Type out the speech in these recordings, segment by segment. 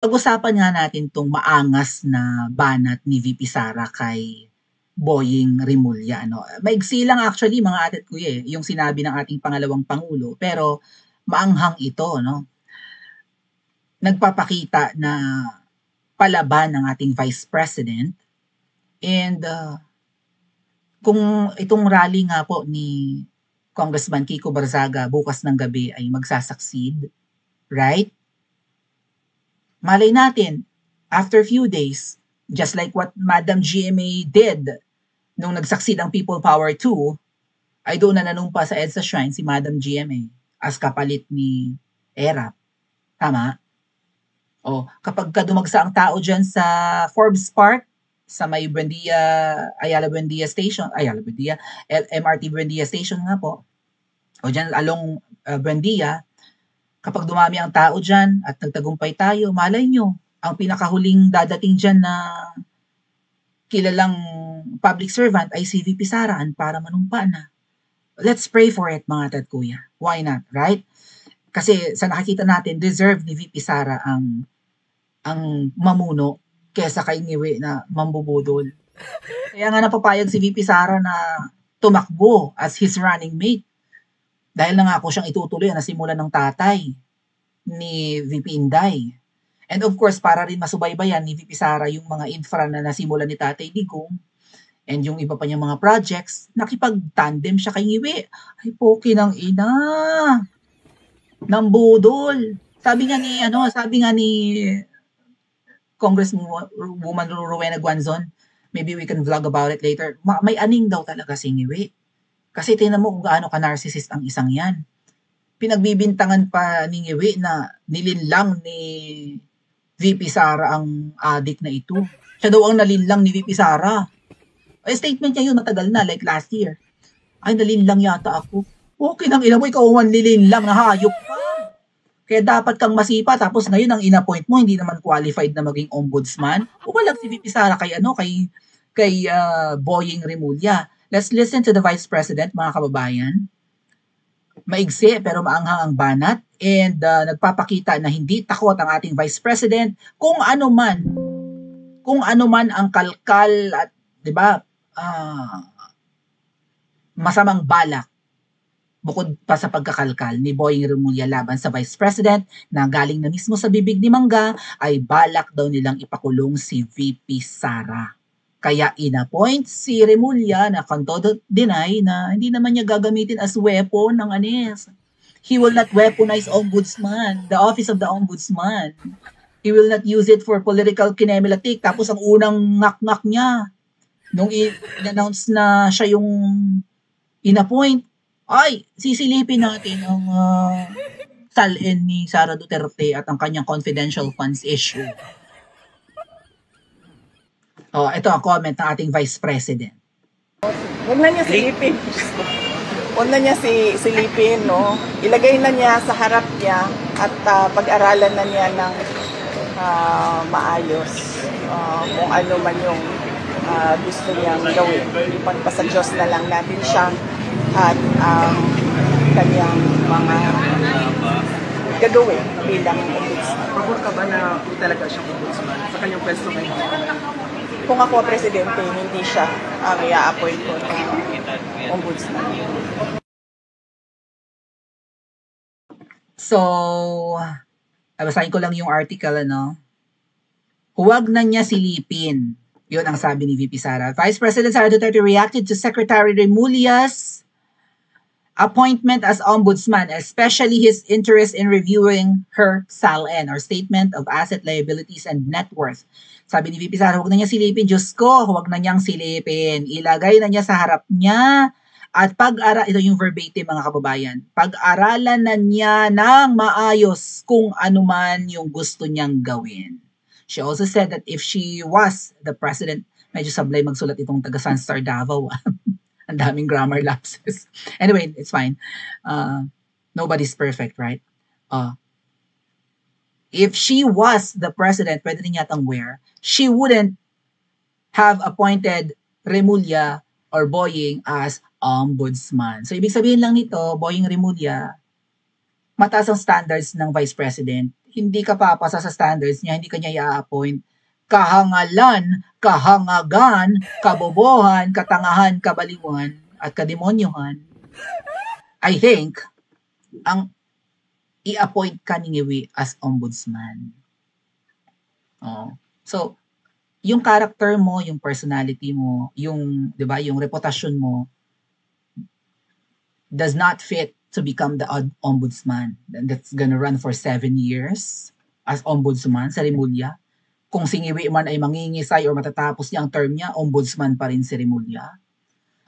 Pag-usapan nga natin 'tong maangas na banat ni VP Sara kay Boying Rimulya ano. Maiksi lang actually mga ate at kuya, yung sinabi ng ating pangalawang pangulo, pero maanghang ito 'no. Nagpapakita na palaban ng ating Vice President and, kung itong rally nga po ni Congressman Kiko Barzaga bukas ng gabi ay magsa-succeed, right? Malay natin, after few days, just like what Madam GMA did nung nag-succeed ang People Power 2, ay doon na nanumpa sa EDSA Shrine si Madam GMA as kapalit ni ERAP. Tama? O, kapag dumagsa ang tao dyan sa Forbes Park, sa may Buendia, Ayala Buendia Station, Ayala Buendia, MRT Buendia Station nga po, o dyan along Buendia, kapag dumami ang tao dyan at nagtagumpay tayo, malay nyo, ang pinakahuling dadating dyan na kilalang public servant ay si VP Saraan para manumpa na. Let's pray for it mga tat kuya. Why not, right? Kasi sa nakikita natin, deserve ni VP Sara ang mamuno kesa kay Ngiwi na mambubudol. Kaya nga napapayag si VP Sara na tumakbo as his running mate. Dahil nangako siyang itutuloy ang nasimulan ng tatay ni VP Inday. And of course, para rin masubaybayan ni VP Sara yung mga infra na nasimulan ni Tatay Digong and yung iba pa niyang mga projects, nakipag-tandem siya kay Ngiwi. Ay, poki ng ina. Nambudol. Sabi nga ni Congresswoman Rowena Guanzon, maybe we can vlog about it later. May aning daw talaga si Ngiwi. Kasi tingnan mo kung gaano ka-narcissist ang isang yan. Pinagbibintangan pa ni Ngiwi na nilinlang ni VP Sara ang adik na ito. Siya daw ang nalinlang ni VP Sara. Ay, statement niya yun matagal na, like last year. Ay, nalinlang yata ako. Okay nang ina mo, ikaw ang nilinlang, nahayop ka. Kaya dapat kang masipa, tapos ngayon ang in-appoint mo, hindi naman qualified na maging ombudsman. Umalag si VP Sara kay Boying Rimulya. Let's listen to the Vice President, mga kababayan. Maigsi pero maanghang ang banat and nagpapakita na hindi takot ang ating Vice President kung ano man ang kalkal at 'di ba masamang balak bukod pa sa pagkakalkal ni Boying Rimulya laban sa Vice President na galing na mismo sa bibig ni Mangga ay balak daw nilang ipakulong si VP Sara. Kaya inappoint si Rimulya na kantodo deny na hindi naman niya gagamitin as weapon ng anis. He will not weaponize ombudsman, the office of the ombudsman. He will not use it for political kinemilatik. Tapos ang unang ngak-ngak niya, nung in-announce na siya yung inappoint, ay, sisilipin natin ang salin ni Sara Duterte at ang kanyang confidential funds issue. Oh, ito ang comment ng ating Vice President. Huwag na niya silipin. Huwag na niya silipin, no? Ilagay na niya sa harap niya at pag-aralan na niya ng maayos kung ano man yung gusto niyang gawin. Ipagpasa Diyos na lang natin siya at kanyang mga gagawin bilang ombudsman. Pabor ka ba na talaga siyang ombudsman sa kanyang pwesto ngayon? Kung ako presidente, hindi siya ang i-appoint ko ng ombudsman. So, basahin ko lang yung article, ano? Huwag na niya silipin. Yun ang sabi ni VP Sara. Vice President Sara Duterte reacted to Secretary Remulya's appointment as ombudsman, especially his interest in reviewing her SALN or Statement of Asset Liabilities and Net Worth. Sabi ni VP Sara, huwag na niya silipin. Diyos ko, huwag na niyang silipin. Ilagay na niya sa harap niya at ito yung verbatim mga kababayan, pag-aralan na niya ng maayos kung ano man yung gusto niyang gawin. She also said that if she was the president, medyo sablay magsulat itong taga Sunstar Davao. Ang daming grammar lapses. Anyway, it's fine. Nobody's perfect, right? If she was the president, pwede rin yatang where, she wouldn't have appointed Rimulya or Boying as ombudsman. So, ibig sabihin lang nito, Boying Rimulya, mataas ang standards ng vice president hindi ka papasa sa standards niya, hindi ka niya i-appoint. Kahangalan, kahangagan, kabobohan, katangahan, kabaliwan, at kademonyuhan, I think, ang i-appoint ka ni Ngiwi as ombudsman. Oh. So, yung character mo, yung personality mo, yung, 'di ba, yung reputasyon mo does not fit to become the ombudsman. That's gonna run for 7 years as ombudsman sa Rimulya. Kung si Ngiwi man ay mangingisay or matatapos niya ang term niya, ombudsman pa rin si Rimulya.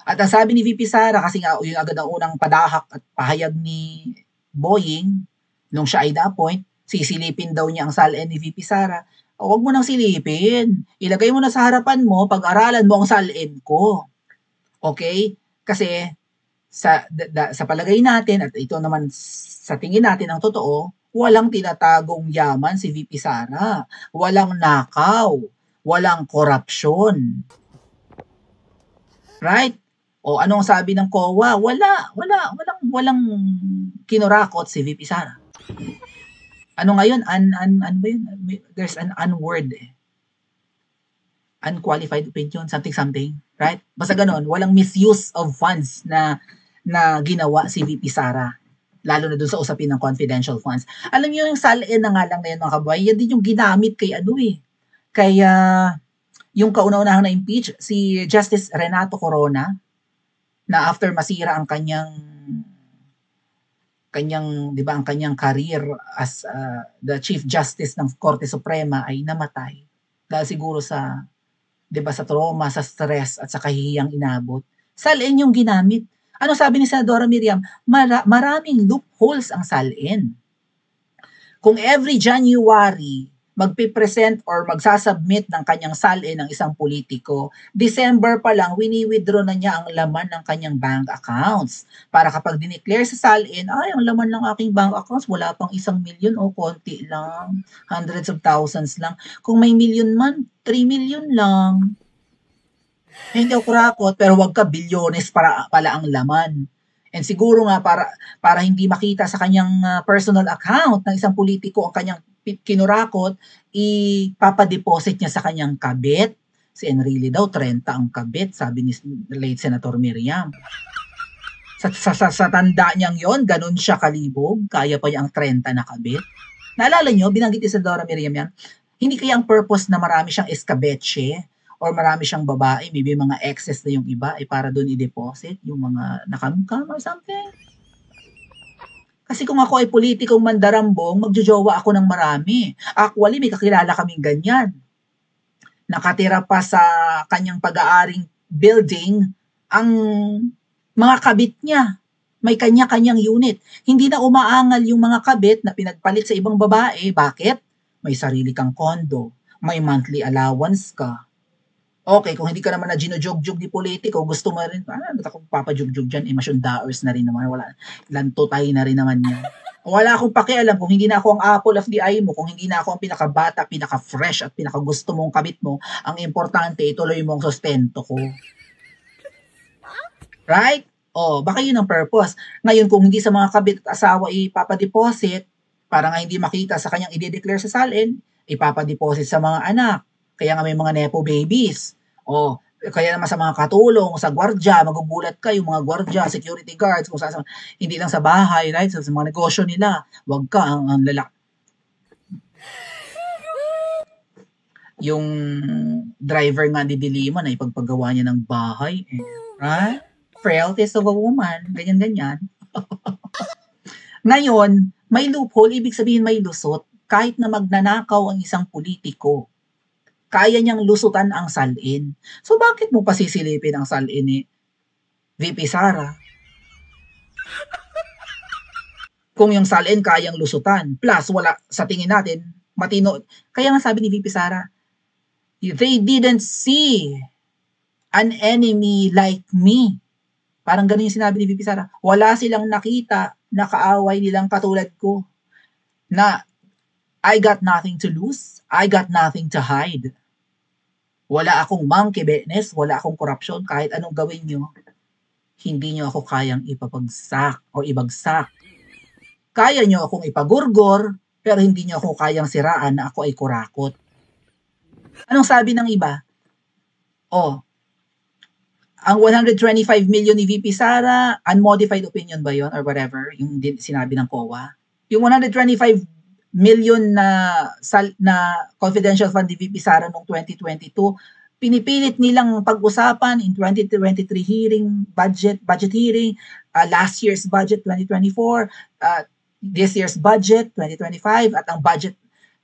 At ang sabi ni VP Sara, kasi nga yung agad ang unang padahak at pahayag ni Boying, nung siya ay na-appoint, sisilipin daw niya ang SALN ni VP Sara. O, wag mo nang silipin. Ilagay mo na sa harapan mo, pag-aralan mo ang SALN ko. Okay? Kasi sa palagay natin, at ito naman sa tingin natin ang totoo, walang tinatagong yaman si VP Sara. Walang nakaw. Walang korupsyon. Right? O anong sabi ng COA? Walang kinurakot si VP Sara. Ano ngayon? Ano ba yun? There's an unword eh. Unqualified opinion, something. Right? Basta ganun, walang misuse of funds na ginawa si VP Sara. Lalo na dun sa usapin ng confidential funds. Alam niyo yung SALN na nga lang na yun mga kababayan, yan din yung ginamit kay Kaya yung kauna-unahang na-impeach, si Justice Renato Corona, na after masira ang kanyang 'di ba, ang kanyang career as the Chief Justice ng Korte Suprema ay namatay dahil siguro sa 'di ba sa trauma, sa stress at sa kahihiyang inabot. SALN yung ginamit. Ano sabi ni Senadora Miriam? Maraming loopholes ang SALN. Kung every January magpipresent or magsasubmit ng kanyang SALN ng isang politiko, December pa lang, wini-withdraw na niya ang laman ng kanyang bank accounts. Para kapag dineclare sa SALN, ay, ang laman ng aking bank accounts, wala pang 1,000,000 o konti lang, hundreds of thousands lang. Kung may million man, 3 million lang. Hindi ako kurakot, pero wag ka, bilyones pala ang laman. And siguro nga para hindi makita sa kanyang personal account ng isang politiko ang kanyang kinurakot, ipapadeposit niya sa kanyang kabit. Si Enrile daw, 30 ang kabit, sabi ni late Senator Miriam. Sa tanda niyang yon, ganun siya kalibog, kaya pa niya ang 30 na kabit. Naalala niyo, binanggit ni Senadora Miriam yan, hindi kaya ang purpose na marami siyang eskabetche or marami siyang babae, maybe mga excess na yung iba, ay para doon i-deposit yung mga nakamukam or something. Kasi kung ako ay politikong mandarambong, magjojowa ako ng marami. Actually, may kakilala kaming ganyan. Nakatira pa sa kanyang pag-aaring building ang mga kabit niya. May kanya-kanyang unit. Hindi na umaangal yung mga kabit na pinagpalit sa ibang babae. Bakit? May sarili kang kondo. May monthly allowance ka. Okay, kung hindi ka naman na ginojog-jog di politiko, gusto mo rin, ba't ako papajog-jog dyan, masyondaers na rin naman, wala, lantutay na rin naman yan. Wala akong pakialam kung hindi na ako ang apple of the eye mo, kung hindi na ako ang pinakabata, pinaka-fresh at pinaka-gusto mong kabit mo, ang importante, ituloy mo ang sustento ko. Right? Baka yun ang purpose. Ngayon, kung hindi sa mga kabit at asawa ipapadeposit, para nga hindi makita sa kanyang i-declare sa SALN, ipapadeposit sa mga anak. Kaya nga may mga nepo babies. Kaya naman sa mga katulong, sa gwardya, magugulat ka, yung mga gwardya, security guards, kung saan, hindi lang sa bahay, right? Sa mga negosyo nila, wag ka, ang lalak. Yung driver nga ni Diliman ay pagpagawa niya ng bahay, right? Frailties of a woman, ganyan-ganyan. Ngayon, may loophole, ibig sabihin may lusot, kahit na magnanakaw ang isang politiko, kaya niyang lusutan ang SALN. So bakit mo pa sisilipin ang SALN ni VP Sara? Kung yung SALN kayang lusutan, plus wala, sa tingin natin, matino. Kaya nga sabi ni VP Sara, they didn't see an enemy like me. Parang ganun yung sinabi ni VP Sara. Wala silang nakita na kaaway nilang katulad ko. Na I got nothing to lose, I got nothing to hide. Wala akong monkey business, wala akong korupsyon, kahit anong gawin nyo, hindi nyo ako kayang ipapagsak o ibagsak. Kaya nyo akong ipagurgor, pero hindi niyo ako kayang siraan na ako ay kurakot. Anong sabi ng iba? Oh, ang 125 million ni VP Sara, unmodified opinion ba yon or whatever, yung sinabi ng COA? Yung 125 million na confidential fund ni VP Sara noong 2022, pinipilit nilang pag-usapan in 2023 hearing, budget hearing, last year's budget 2024, this year's budget 2025, at ang budget,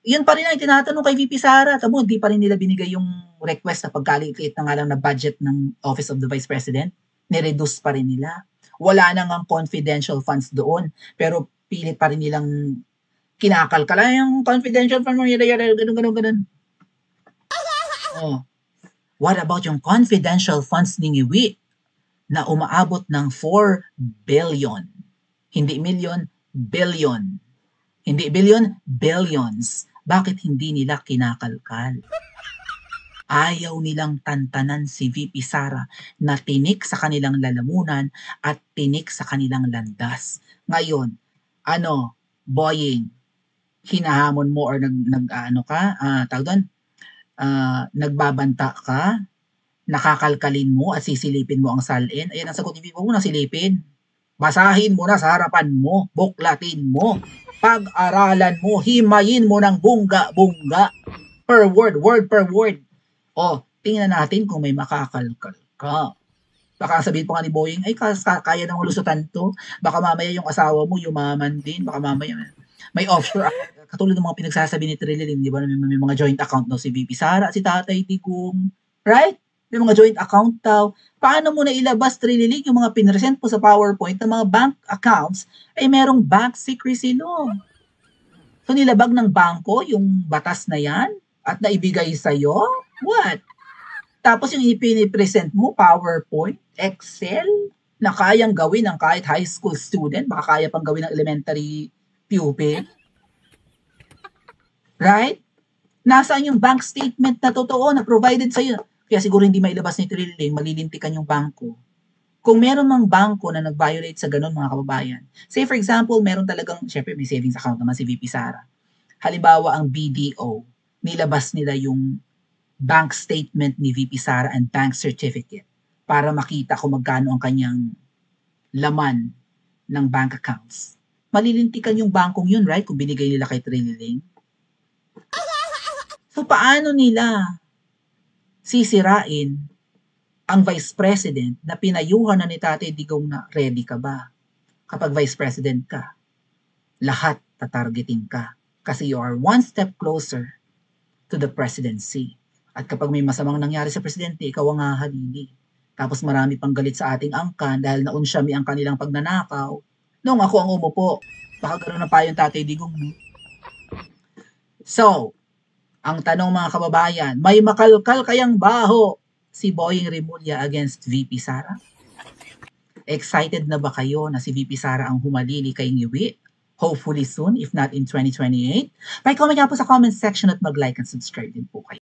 yun pa rin ang tinatanong kay VP Sara. Tamo, hindi pa rin nila binigay yung request na pagkaliit na nga lang na budget ng Office of the Vice President. Nireduce pa rin nila. Wala nang ang confidential funds doon, pero pilit pa rin nilang kinakalkala yung confidential fund mo, ganun. Oh. What about yung confidential funds ni Ngiwi na umaabot ng 4 billion? Hindi million, billion. Hindi billion, billions. Bakit hindi nila kinakalkal? Ayaw nilang tantanan si VP Sara na tinik sa kanilang lalamunan at tinik sa kanilang landas. Ngayon, Boying, hinahamon mo or nagbabanta ka, nakakalkalin mo at sisilipin mo ang salin. Ayan ang sagot ni VP, mo na silipin. Basahin mo na sa harapan mo, buklatin mo, pag-aralan mo, himayin mo ng bungga-bungga, per word per word. O, tingnan natin kung may makakalkal ka. Baka sabihin pa nga ni Boying, ay kaya nang lusutan to. Baka mamaya yung asawa mo yumaman din. Baka mamaya may offshore account. Katulad ng mga pinagsasabi ni Trililin, di ba? May mga joint account no, si VP Sara, si Tatay Digong. Right? May mga joint account daw. Paano mo na ilabas, Trililin, yung mga pinresent po sa PowerPoint ng mga bank accounts ay merong bank secrecy law. So nilabag ng bangko yung batas na yan at naibigay sa'yo? What? Tapos yung ipinipresent mo, PowerPoint, Excel, na kayang gawin ng kahit high school student, baka kaya pang gawin ng elementary pupil. Right? Nasaan yung bank statement na totoo na provided sa'yo? Kaya siguro hindi mailabas ni Trilling, malilintikan yung bangko. Kung meron mang bangko na nag-violate sa ganun, mga kababayan, say for example, meron talagang, syempre may savings account naman si VP Sara. Halimbawa, ang BDO, nilabas nila yung bank statement ni VP Sara and bank certificate para makita kung magkano ang kanyang laman ng bank accounts. Malilintikan yung bangkong yun, right? Kung binigay nila kay Trilling. So, paano nila sisirain ang Vice President na pinayuhan na ni Tatay Digong na ready ka ba? Kapag Vice President ka, lahat tatargeting ka kasi you are one step closer to the presidency. At kapag may masamang nangyari sa presidente, ikaw ang hahalili. Tapos marami pang galit sa ating angkan dahil naunsyami ang kanilang pagnanakaw. Nung ako ang umupo, baka gano'n na pa yung Tatay Digong. So, ang tanong mga kababayan, may makalkal kayang baho si Boying Rimulya against VP Sara? Excited na ba kayo na si VP Sara ang humalili kay Ngiwi? Hopefully soon, if not in 2028. May comment nga po sa comment section at mag-like and subscribe din po kayo.